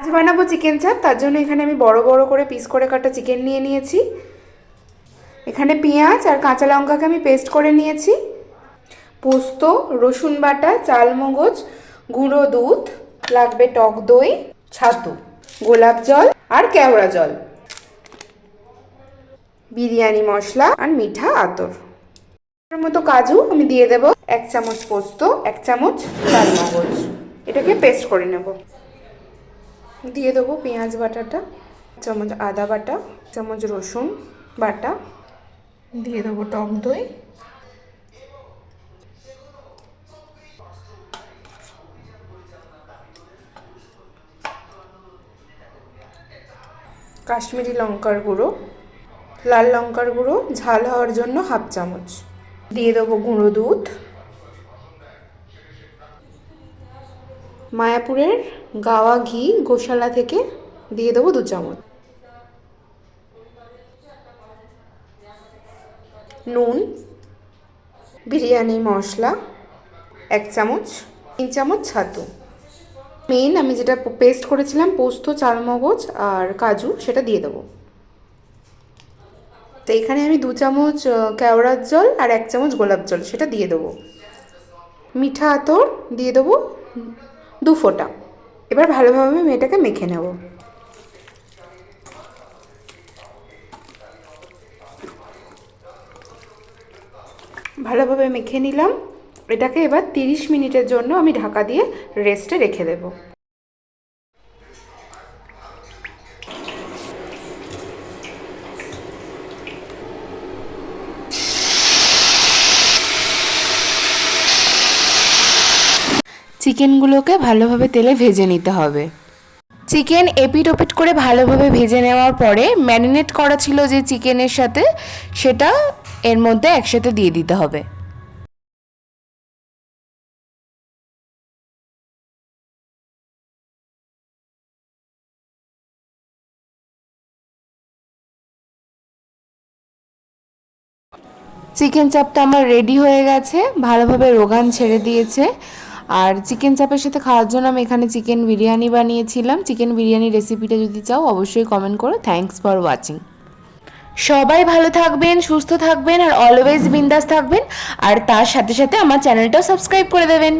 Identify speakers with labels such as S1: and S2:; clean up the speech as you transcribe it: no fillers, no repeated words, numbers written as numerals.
S1: আজ বানাবো চিকেন চাপ, তার জন্য এখানে আমি বড় বড় করে পিস করে কাটা চিকেন নিয়ে নিয়েছি। এখানে পেঁয়াজ আর কাঁচা লঙ্কাকে আমি পেস্ট করে নিয়েছি। পোস্ত, রসুন বাটা, চালমগজ, গুঁড়ো দুধ, লাগবে টক দই, ছাতু, গোলাপ জল আর কেওড়া জল, বিরিয়ানি মশলা আর মিঠা আতর। মতো কাজু আমি দিয়ে দেব, 1 চামচ পোস্ত, 1 চামচ চালমগজ, এটাকে পেস্ট করে নেব। দিয়ে দেবো পেঁয়াজ বাটাটা, 1 চামচ আদা বাটা, 1 চামচ রসুন বাটা, দিয়ে দেবো টক দই, কাশ্মীরি লঙ্কার গুঁড়ো, লাল লঙ্কার গুঁড়ো ঝাল হওয়ার জন্য 1/2 চামচ, দিয়ে দেবো গুঁড়ো দুধ, মায়াপুরের গাওয়া ঘি গোশালা থেকে দিয়ে দেবো 2 চামচ, নুন, বিরিয়ানি মশলা 1 চামচ, 3 চামচ ছাতু। মেইন আমি যেটা পেস্ট করেছিলাম পোস্ত, চালমগজ আর কাজু, সেটা দিয়ে দেবো। তো এখানে আমি 2 চামচ কেওড়ার জল আর 1 চামচ গোলাপ জল সেটা দিয়ে দেবো। মিঠা আতর দিয়ে দেবো 2 ফোঁটা। এবার ভালোভাবে আমি এটাকে মেখে নেব। ভালোভাবে মেখে নিলাম। এটাকে এবার 30 মিনিটের জন্য আমি ঢাকা দিয়ে রেস্টে রেখে দেব। চিকেনগুলোকে ভালোভাবে তেলে ভেজে নিতে হবে। চিকেন এপিট ওপিট করে ভালোভাবে ভেজে নেওয়ার পরে ম্যারিনেট করা ছিল যে চিকেনের সাথে, সেটা এর মধ্যে একসাথে দিয়ে দিতে হবে। চিকেন চাপটা আমার রেডি হয়ে গেছে, ভালোভাবে রোগান ছেড়ে দিয়েছে। আর চিকেন চাপের সাথে খাওয়ার জন্য আমি এখানে চিকেন বিরিয়ানি বানিয়েছিলাম। চিকেন বিরিয়ানি রেসিপিটা যদি চাও অবশ্যই কমেন্ট করো। Thanks for watching. সবাই ভালো থাকবেন, সুস্থ থাকবেন আর অলওয়েজ বিন্দাস থাকবেন। আর তার সাথে সাথে আমার চ্যানেলটাও সাবস্ক্রাইব করে দেবেন।